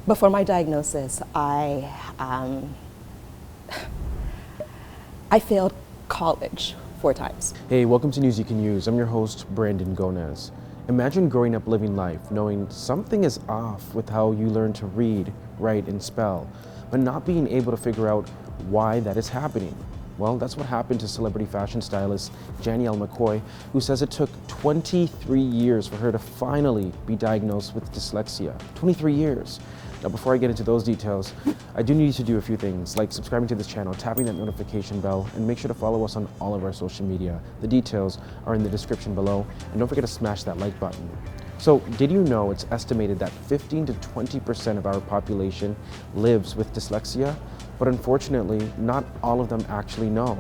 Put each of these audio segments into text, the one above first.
Before my diagnosis, I failed college 4 times. Hey, welcome to News You Can Use. I'm your host, Brandon Gonez. Imagine growing up living life knowing something is off with how you learn to read, write, and spell, but not being able to figure out why that is happening. Well, that's what happened to celebrity fashion stylist Janielle McKoy, who says it took 23 years for her to finally be diagnosed with dyslexia. 23 years. Now, before I get into those details, I do need you to do a few things, like subscribing to this channel, tapping that notification bell, and make sure to follow us on all of our social media. The details are in the description below, and don't forget to smash that like button. So, did you know it's estimated that 15 to 20% of our population lives with dyslexia? But unfortunately, not all of them actually know.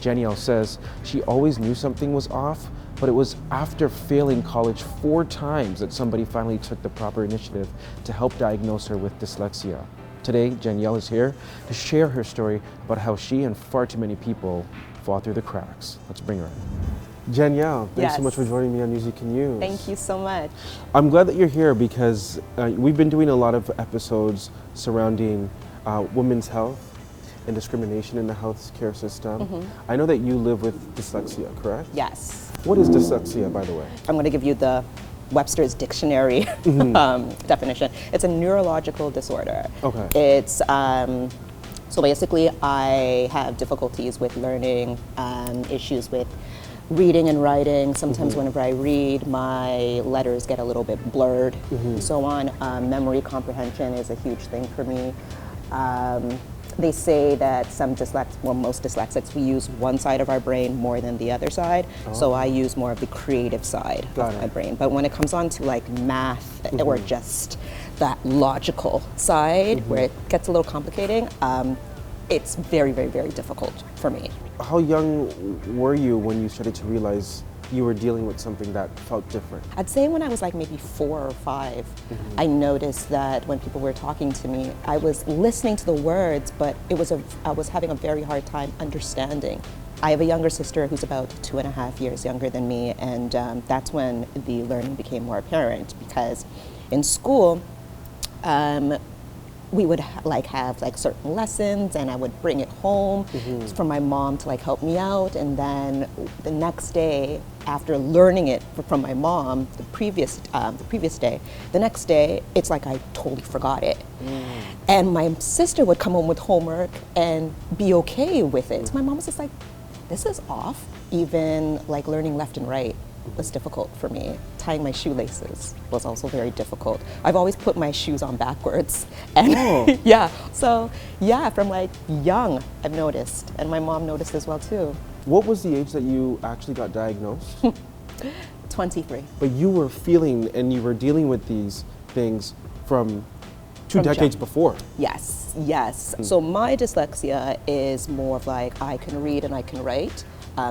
Janielle says she always knew something was off, but it was after failing college 4 times that somebody finally took the proper initiative to help diagnose her with dyslexia. Today, Janielle is here to share her story about how she and far too many people fall through the cracks. Let's bring her in. Janielle, thanks so much for joining me on News You Can Use. Thank you so much. I'm glad that you're here because we've been doing a lot of episodes surrounding women's health and discrimination in the healthcare system. I know that you live with dyslexia, correct? Yes. What is dyslexia, by the way? I'm going to give you the Webster's Dictionary definition. It's a neurological disorder. Okay. It's so basically I have difficulties with learning, issues with reading and writing. Sometimes whenever I read, my letters get a little bit blurred and so on. Memory comprehension is a huge thing for me. They say that most dyslexics, we use one side of our brain more than the other side. So I use more of the creative side of my brain. But when it comes on to like math or just that logical side where it gets a little complicating, it's very, very, very difficult for me. How young were you when you started to realize you were dealing with something that felt different? I'd say when I was like maybe 4 or 5, I noticed that when people were talking to me, I was listening to the words, but I was having a very hard time understanding. I have a younger sister who's about 2.5 years younger than me, and that's when the learning became more apparent because in school, we would have certain lessons, and I would bring it home for my mom to help me out, and then the next day, after learning it from my mom the previous day, the next day it's like I totally forgot it. And my sister would come home with homework and be okay with it. So my mom was just like, this is off. Even learning left and right was difficult for me. Tying my shoelaces was also very difficult. I've always put my shoes on backwards. And from young, I've noticed. And my mom noticed as well too. What was the age that you actually got diagnosed? 23. But you were feeling and you were dealing with these things from 2 decades before. Yes. So my dyslexia is more of I can read and I can write.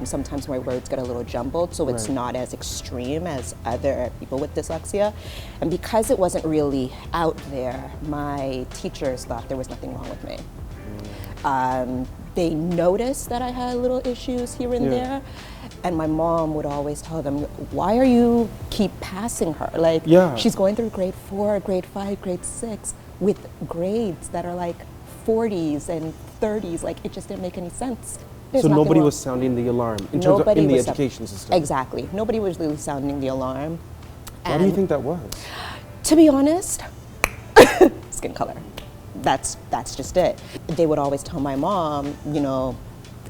Sometimes my words get a little jumbled, so it's not as extreme as other people with dyslexia. And because it wasn't really out there, my teachers thought there was nothing wrong with me. They noticed that I had little issues here and there, and my mom would always tell them, why are you keep passing her? She's going through grade 4, grade 5, grade 6 with grades that are 40s and 30s. It just didn't make any sense. So nobody was sounding the alarm in the education system? Exactly. Nobody was really sounding the alarm. Why do you think that was? To be honest, skin color. That's just it. They would always tell my mom,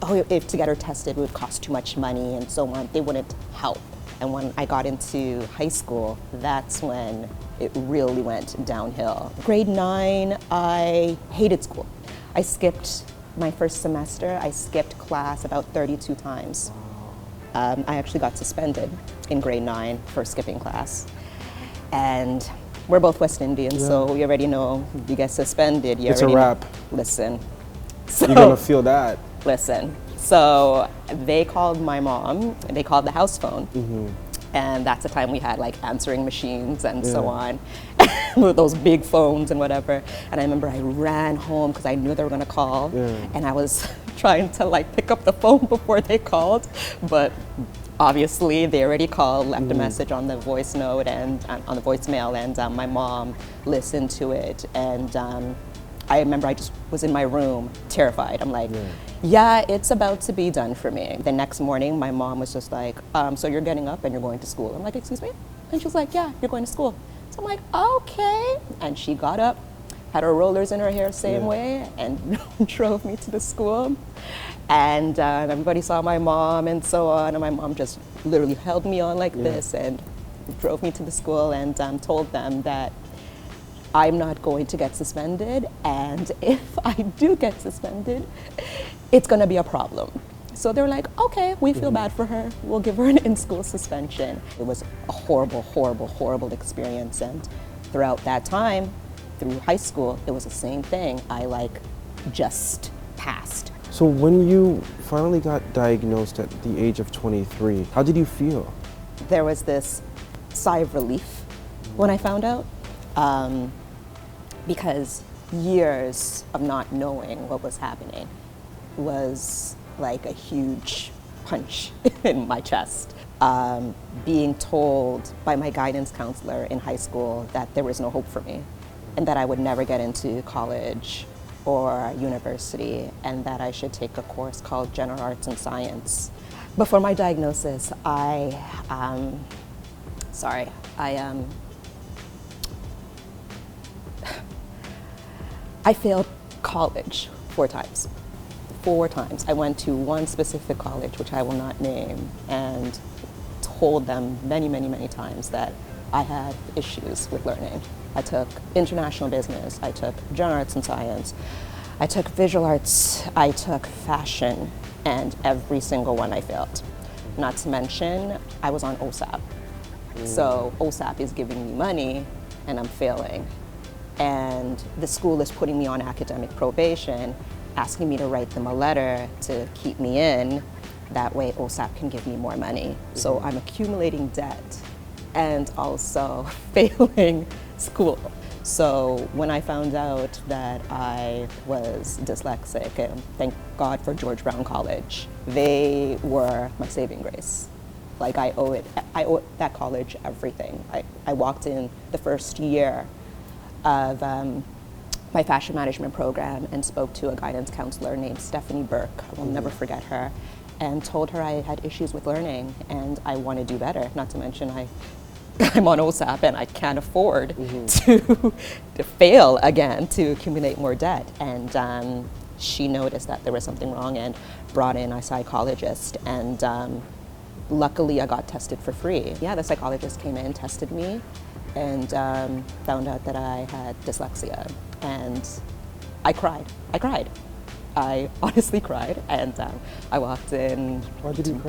if to get her tested would cost too much money and so on. They wouldn't help. And when I got into high school, that's when it really went downhill. Grade 9, I hated school. I skipped my first semester. I skipped class about 32 times. I actually got suspended in grade 9 for skipping class. And we're both West Indians, so we already know you get suspended. It's a wrap. Listen. So, you're gonna feel that. Listen. So they called my mom, and they called the house phone. And that's the time we had answering machines and so on, with those big phones and whatever. And I remember I ran home because I knew they were gonna call, and I was trying to pick up the phone before they called, but Obviously, they already called, left a message on the voice note and on the voicemail, and my mom listened to it. And I remember I just was in my room, terrified. I'm like, yeah, it's about to be done for me. The next morning, my mom was just like, so you're getting up and you're going to school. I'm like, excuse me? And she was like, yeah, you're going to school. So I'm like, okay. And she got up, had her rollers in her hair same way, and drove me to the school. And everybody saw my mom and so on, and my mom just literally held me on like this and drove me to the school and told them that I'm not going to get suspended, and if I do get suspended, it's gonna be a problem. So they were like, okay, we feel bad for her, we'll give her an in-school suspension. It was a horrible, horrible, horrible experience, and throughout that time, through high school, it was the same thing. I just passed. So when you finally got diagnosed at the age of 23, how did you feel? There was this sigh of relief when I found out, because years of not knowing what was happening was like a huge punch in my chest. Being told by my guidance counselor in high school that there was no hope for me and that I would never get into college or university, and that I should take a course called General Arts and Science. Before my diagnosis, I failed college 4 times. 4 times. I went to one specific college, which I will not name, and told them many, many, many times that I had issues with learning. I took international business, I took general arts and science, I took visual arts, I took fashion, and every single one I failed. Not to mention, I was on OSAP. So OSAP is giving me money and I'm failing. And the school is putting me on academic probation, asking me to write them a letter to keep me in. That way OSAP can give me more money. So I'm accumulating debt and also failing school. So when I found out that I was dyslexic, and thank God for George Brown College, they were my saving grace. Like I owe that college everything. I walked in the first year of my fashion management program and spoke to a guidance counselor named Stephanie Burke. I will never forget her, and told her I had issues with learning and I want to do better. Not to mention I'm on OSAP and I can't afford to fail again, to accumulate more debt. And she noticed that there was something wrong and brought in a psychologist, and luckily I got tested for free. Yeah, the psychologist came in, tested me, and found out that I had dyslexia, and I cried. I honestly cried, and I walked in. Why did you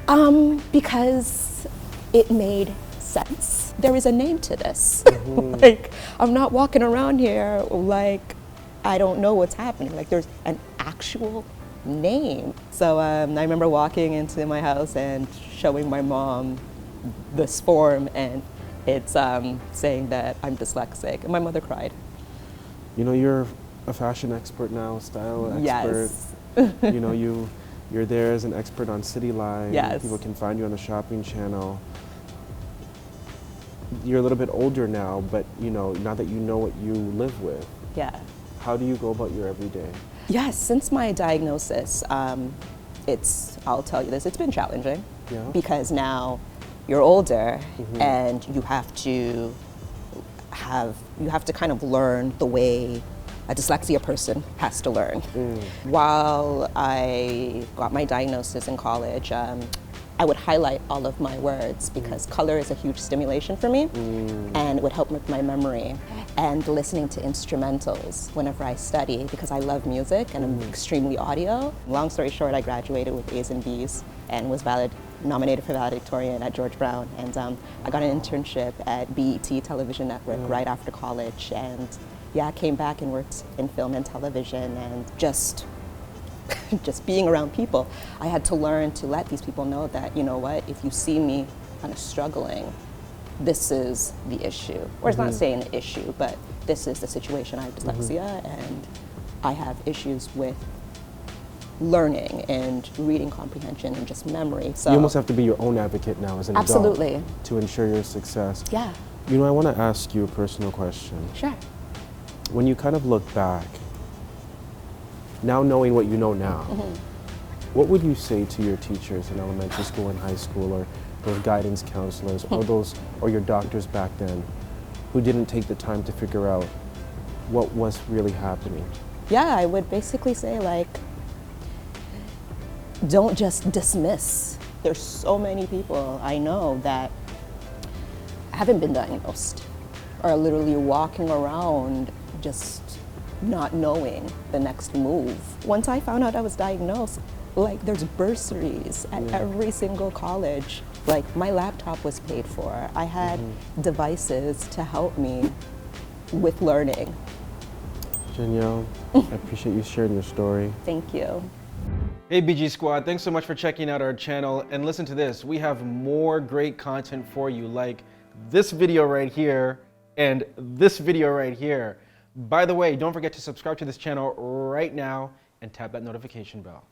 cry? Because it made sense. There is a name to this. Like, I'm not walking around here like I don't know what's happening. Like, there's an actual name. So I remember walking into my house and showing my mom this form, and it's saying that I'm dyslexic, and my mother cried. You know, you're a fashion expert now, style expert. Yes. You know, you're there as an expert on City Line. Yes. People can find you on the shopping channel. You're a little bit older now, but you know, now that you know what you live with, Yeah. how do you go about your everyday? Yes, since my diagnosis, I'll tell you this, it's been challenging. Yeah. Because now you're older and you have to kind of learn the way a dyslexia person has to learn. While I got my diagnosis in college, I would highlight all of my words because color is a huge stimulation for me, and it would help with my memory. And listening to instrumentals whenever I study, because I love music and I'm extremely audio. Long story short, I graduated with A's and B's and was nominated for valedictorian at George Brown. And I got an internship at BET Television Network right after college. And yeah, I came back and worked in film and television, and just being around people, I had to learn to let these people know that, you know what, if you see me kind of struggling, this is the issue. Or it's not saying the issue, but this is the situation. I have dyslexia and I have issues with learning and reading comprehension and just memory. So You almost have to be your own advocate now as an absolutely. adult to ensure your success. Yeah, You know, I want to ask you a personal question. sure. When you kind of look back, now knowing what you know now, what would you say to your teachers in elementary school and high school, or those guidance counselors, or your doctors back then, who didn't take the time to figure out what was really happening? Yeah, I would basically say, like, don't just dismiss. There's so many people I know that haven't been diagnosed, are literally walking around just not knowing the next move. Once I found out I was diagnosed, like, there's bursaries at every single college. Like, my laptop was paid for. I had devices to help me with learning. Janielle, I appreciate you sharing your story. Thank you. Hey BG Squad, thanks so much for checking out our channel. And listen to this, we have more great content for you, like this video right here and this video right here. By the way, don't forget to subscribe to this channel right now and tap that notification bell.